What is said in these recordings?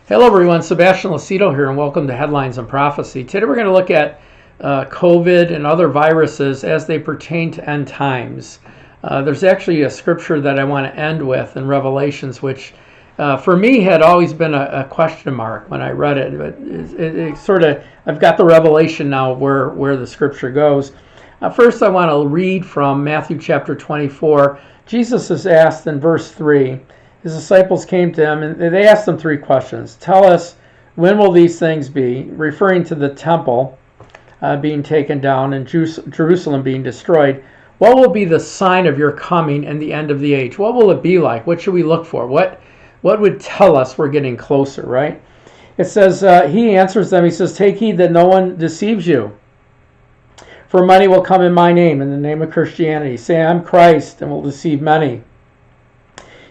Hello everyone, Sebastian Lucido here and welcome to Headlines and Prophecy. Today we're going to look at COVID and other viruses as they pertain to end times. There's actually a scripture that I want to end with in Revelations, which for me had always been a question mark when I read it. But it sort of, I've got the revelation now of where the scripture goes. First I want to read from Matthew chapter 24. Jesus is asked in verse 3. His disciples came to him and they asked him three questions. Tell us, when will these things be? Referring to the temple being taken down and Jerusalem being destroyed. What will be the sign of your coming and the end of the age? What will it be like? What should we look for? What would tell us we're getting closer, right? It says, he answers them, he says, take heed that no one deceives you. For many will come in my name, in the name of Christianity. Say, I'm Christ, and will deceive many.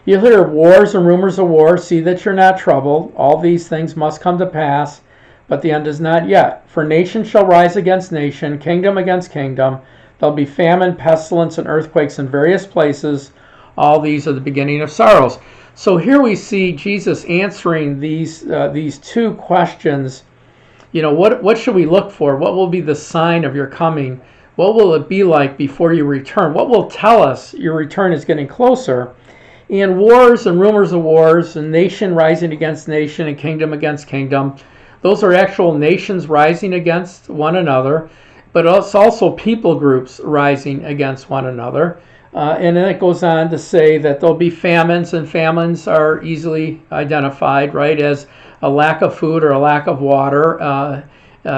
You'll hear of wars and rumors of war. See that you're not troubled. All these things must come to pass, but the end is not yet. For nation shall rise against nation, kingdom against kingdom. There'll be famine, pestilence, and earthquakes in various places. All these are the beginning of sorrows. So here we see Jesus answering these two questions. You know, what should we look for? What will be the sign of your coming? What will it be like before you return? What will tell us your return is getting closer? And wars and rumors of wars and nation rising against nation and kingdom against kingdom. Those are actual nations rising against one another, but it's also people groups rising against one another. And then it goes on to say that there'll be famines, and famines are easily identified, right, as a lack of food or a lack of water.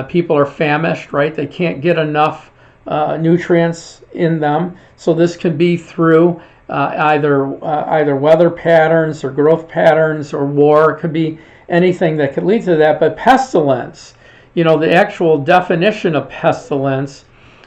People are famished, right? They can't get enough nutrients in them. So this can be through either weather patterns or growth patterns or war. It could be anything that could lead to that. But pestilence, you know, the actual definition of pestilence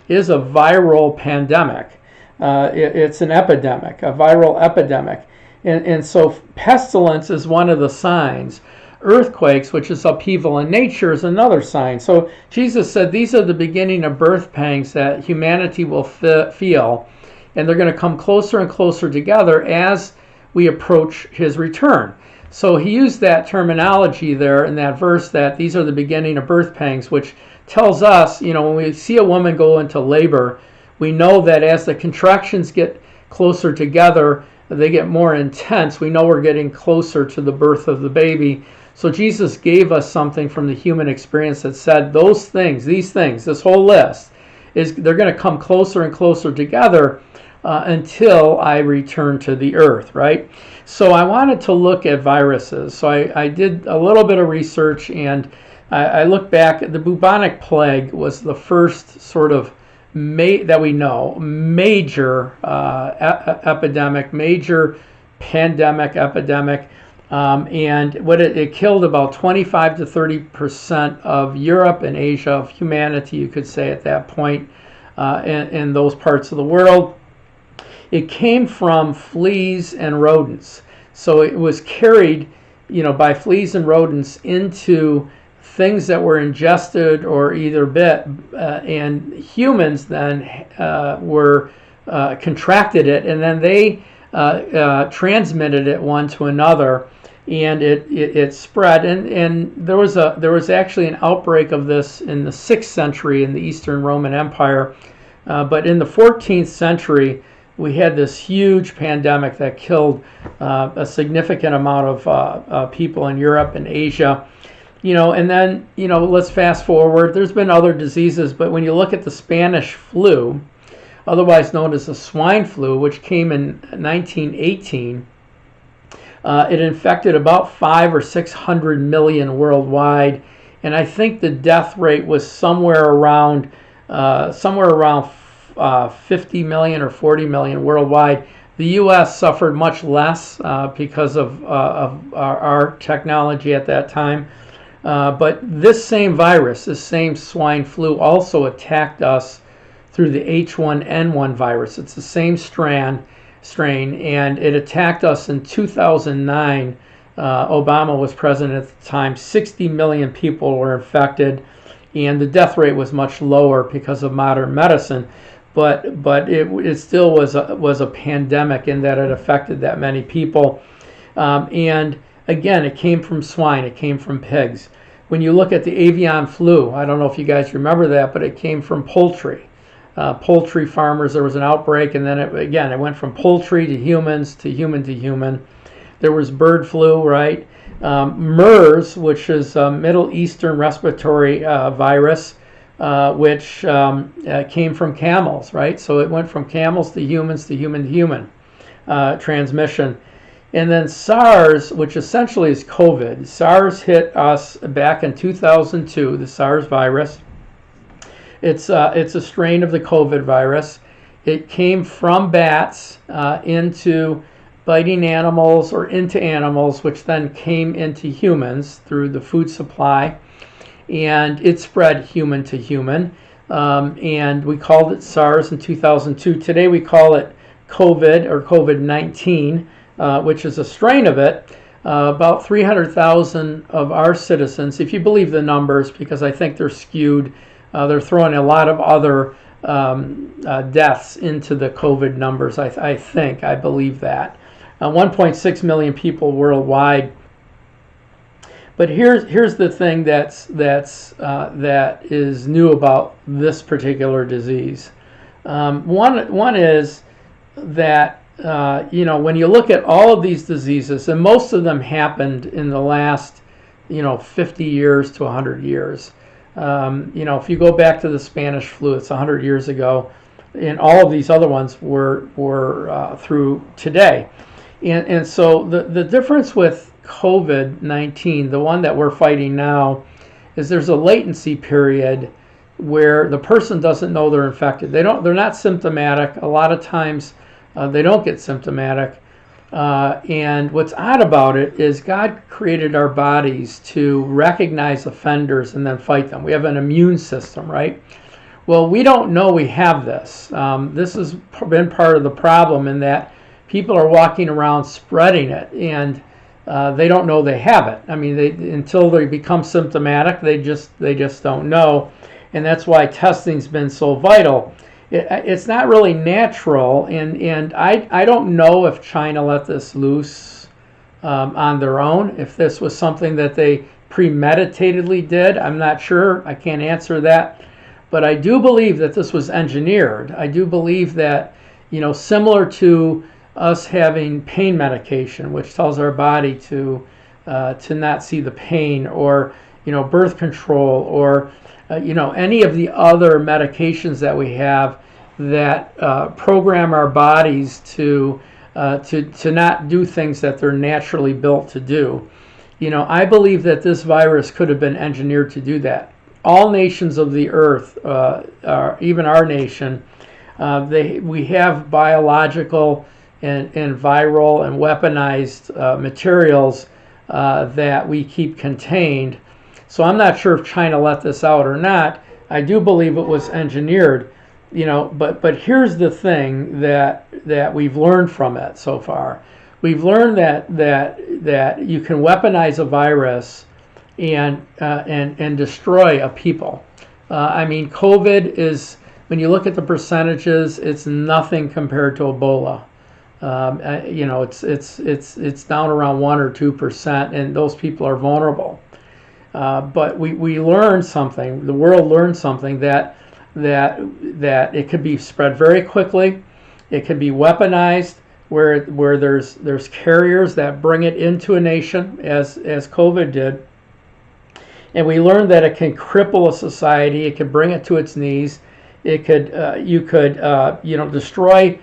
is a viral pandemic. It's an epidemic, a viral epidemic. And so pestilence is one of the signs. Earthquakes, which is upheaval in nature, is another sign. So Jesus said these are the beginning of birth pangs that humanity will feel. And they're going to come closer and closer together as we approach his return. So he used that terminology there in that verse, that these are the beginning of birth pangs, which tells us, you know, when we see a woman go into labor, we know that as the contractions get closer together, they get more intense. We know we're getting closer to the birth of the baby. So Jesus gave us something from the human experience that said those things, these things, this whole list, they're going to come closer and closer together until I return to the earth, right? So I wanted to look at viruses. So I did a little bit of research, and I looked back. The bubonic plague was the first sort of that we know major epidemic, major pandemic epidemic, and what it killed about 25 to 30% of Europe and Asia, of humanity, you could say at that point, in those parts of the world. It came from fleas and rodents. So it was carried, you know, by fleas and rodents into things that were ingested or either bit, and humans then contracted it, and then they transmitted it one to another, and it spread. And there was actually an outbreak of this in the 6th century in the Eastern Roman Empire, but in the 14th century we had this huge pandemic that killed a significant amount of people in Europe and Asia. You know, and then, you know, let's fast forward. There's been other diseases, but when you look at the Spanish flu, otherwise known as the swine flu, which came in 1918, it infected about 500 or 600 million worldwide, and I think the death rate was somewhere around 50 million or 40 million worldwide. The U.S. suffered much less because of our technology at that time. But this same virus, this same swine flu, also attacked us through the H1N1 virus. It's the same strain, and it attacked us in 2009. Obama was president at the time. 60 million people were infected, and the death rate was much lower because of modern medicine. But it still was a pandemic in that it affected that many people. And Again, it came from swine, it came from pigs. When you look at the avian flu, I don't know if you guys remember that, but it came from poultry. Poultry farmers, there was an outbreak, and then it went from poultry to humans to human to human. There was bird flu, right? MERS, which is a Middle Eastern respiratory virus, which came from camels, right? So it went from camels to humans to human to human transmission. And then SARS, which essentially is COVID. SARS hit us back in 2002, the SARS virus. It's a strain of the COVID virus. It came from bats into biting animals or into animals, which then came into humans through the food supply. And it spread human to human. And we called it SARS in 2002. Today we call it COVID or COVID-19. Which is a strain of it. About 300,000 of our citizens, if you believe the numbers, because I think they're skewed, they're throwing a lot of other deaths into the COVID numbers. I believe that. 1.6 million people worldwide. But here's the thing that is new about this particular disease. One is that when you look at all of these diseases, and most of them happened in the last 50 years to 100 years. If you go back to the Spanish flu, it's 100 years ago, and all of these other ones were through today. And so the difference with COVID-19, the one that we're fighting now, is there's a latency period where the person doesn't know they're infected. They're not symptomatic. A lot of times they don't get symptomatic. And what's odd about it is God created our bodies to recognize offenders and then fight them. We have an immune system, right? Well, we don't know we have this. This has been part of the problem in that people are walking around spreading it, and they don't know they have it. I mean, until they become symptomatic, they just don't know, and that's why testing's been so vital. It's not really natural, and I don't know if China let this loose on their own, if this was something that they premeditatedly did. I'm not sure. I can't answer that. But I do believe that this was engineered. I do believe that, similar to us having pain medication, which tells our body to not see the pain, or, birth control, or, any of the other medications that we have that program our bodies to not do things that they're naturally built to do. I believe that this virus could have been engineered to do that. All nations of the earth, even our nation, we have biological and viral and weaponized materials that we keep contained. So I'm not sure if China let this out or not. I do believe it was engineered, but here's the thing that we've learned from it so far. We've learned that you can weaponize a virus and destroy a people. COVID is, when you look at the percentages, it's nothing compared to Ebola. It's down around 1 or 2%, and those people are vulnerable. But we learned something. The world learned something that it could be spread very quickly. It can be weaponized, where there's carriers that bring it into a nation, as COVID did. And we learned that it can cripple a society. It could bring it to its knees. It could destroy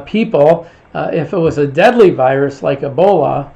people. If it was a deadly virus like Ebola,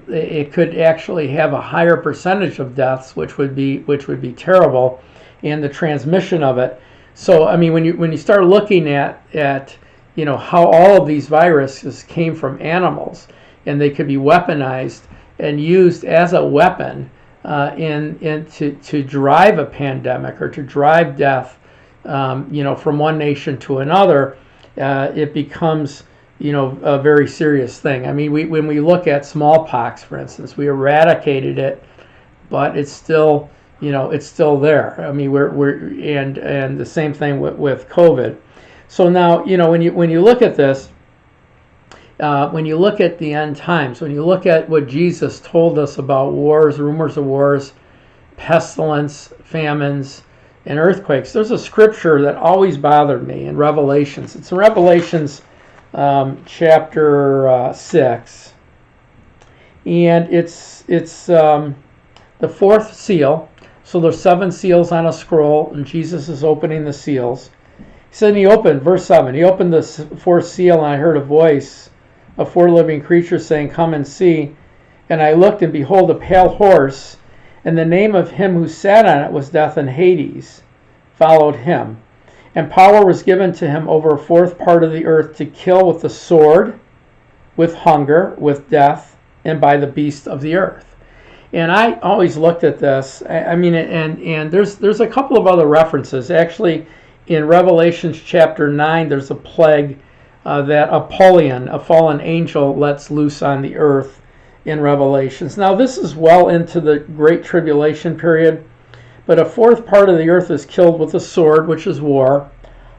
it could actually have a higher percentage of deaths, which would be terrible, and the transmission of it. So when you start looking at how all of these viruses came from animals, and they could be weaponized and used as a weapon to drive a pandemic or to drive death, from one nation to another, it becomes a very serious thing. When we look at smallpox, for instance, we eradicated it, but it's still there. And the same thing with COVID. So now, when you look at this, when you look at the end times, when you look at what Jesus told us about wars, rumors of wars, pestilence, famines, and earthquakes, there's a scripture that always bothered me in Revelations. It's in Revelations chapter 6, and it's the fourth seal. So there's 7 seals on a scroll, and Jesus is opening the seals. He said, and he opened, verse 7, he opened the fourth seal, and I heard a voice of 4 living creatures saying, come and see. And I looked, and behold, a pale horse, and the name of him who sat on it was Death, and Hades followed him. And power was given to him over a fourth part of the earth to kill with the sword, with hunger, with death, and by the beast of the earth. And I always looked at this. I mean, and there's a couple of other references. Actually, in Revelation chapter 9, there's a plague that Apollyon, a fallen angel, lets loose on the earth in Revelations. Now, this is well into the Great Tribulation period, but a fourth part of the earth is killed with a sword, which is war,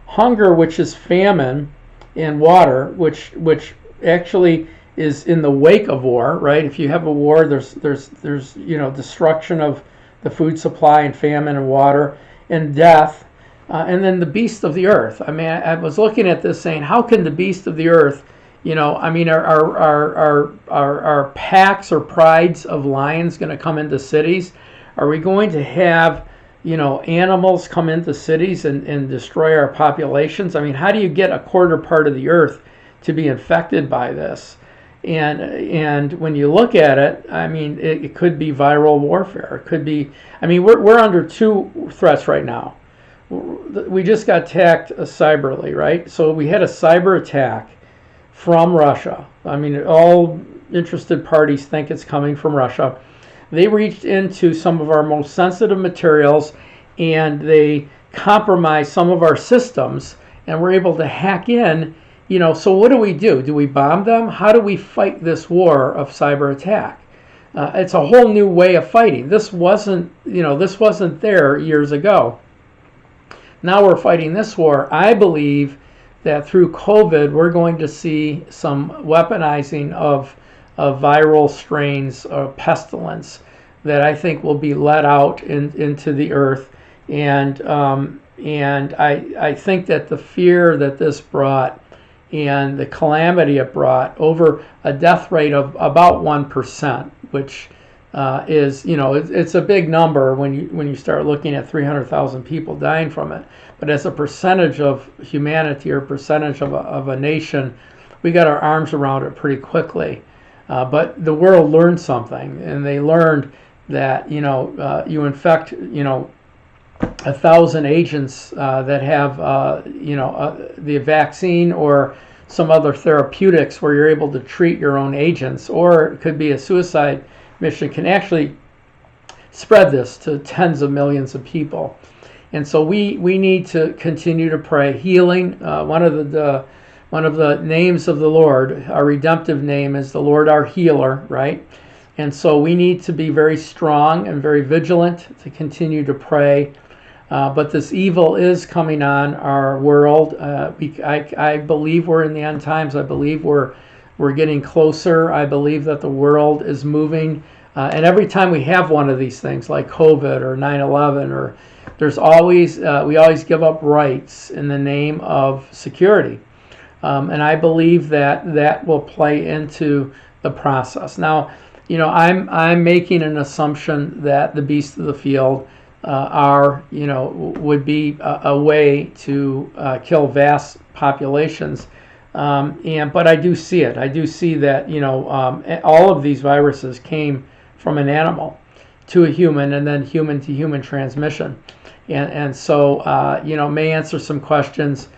hunger, which is famine, and water, which actually is in the wake of war, right? If you have a war, there's destruction of the food supply and famine and water and death, and then the beast of the earth. I mean, I was looking at this saying, how can the beast of the earth, are packs or prides of lions going to come into cities? Are we going to have animals come into cities and destroy our populations? I mean, how do you get a quarter part of the earth to be infected by this? And when you look at it, I mean, it could be viral warfare. It could be, I mean, we're under 2 threats right now. We just got attacked cyberly, right? So we had a cyber attack from Russia. I mean, all interested parties think it's coming from Russia. They reached into some of our most sensitive materials, and they compromised some of our systems, and we're able to hack in. So what do? Do we bomb them? How do we fight this war of cyber attack? It's a whole new way of fighting. This wasn't there years ago. Now we're fighting this war. I believe that through COVID, we're going to see some weaponizing of viral strains of pestilence that I think will be let out into the earth. And I think that the fear that this brought and the calamity it brought, over a death rate of about 1%, which is, it's a big number when you start looking at 300,000 people dying from it. But as a percentage of humanity or percentage of a nation, we got our arms around it pretty quickly. But the world learned something, and they learned that you infect 1,000 agents that have the vaccine or some other therapeutics where you're able to treat your own agents, or it could be a suicide mission, can actually spread this to tens of millions of people. And so we need to continue to pray healing. One of the names of the Lord, our redemptive name, is the Lord our healer, right? And so we need to be very strong and very vigilant to continue to pray. But this evil is coming on our world. I believe we're in the end times. I believe we're getting closer. I believe that the world is moving. And every time we have one of these things like COVID or 9/11, or there's always we always give up rights in the name of security. And I believe that will play into the process. Now, I'm making an assumption that the beasts of the field would be a way to kill vast populations. But I do see it. I do see that all of these viruses came from an animal to a human, and then human to human transmission. And so may answer some questions.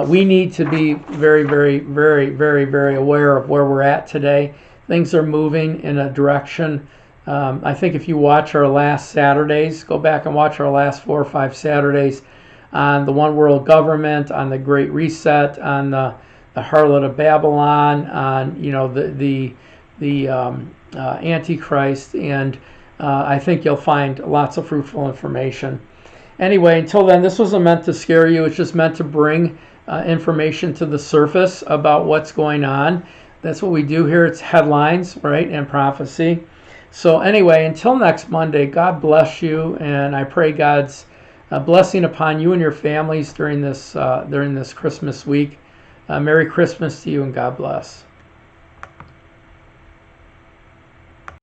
We need to be very, very, very, very, very aware of where we're at today. Things are moving in a direction. I think if you watch our last Saturdays, go back and watch our last 4 or 5 Saturdays on the one world government, on the Great Reset, on the harlot of Babylon, on the Antichrist, and I think you'll find lots of fruitful information. Anyway, until then, this wasn't meant to scare you. It's just meant to bring information to the surface about what's going on. That's what we do here. It's headlines, right, and prophecy. So anyway, until next Monday, God bless you, and I pray God's blessing upon you and your families during this Christmas week. Merry Christmas to you, and God bless.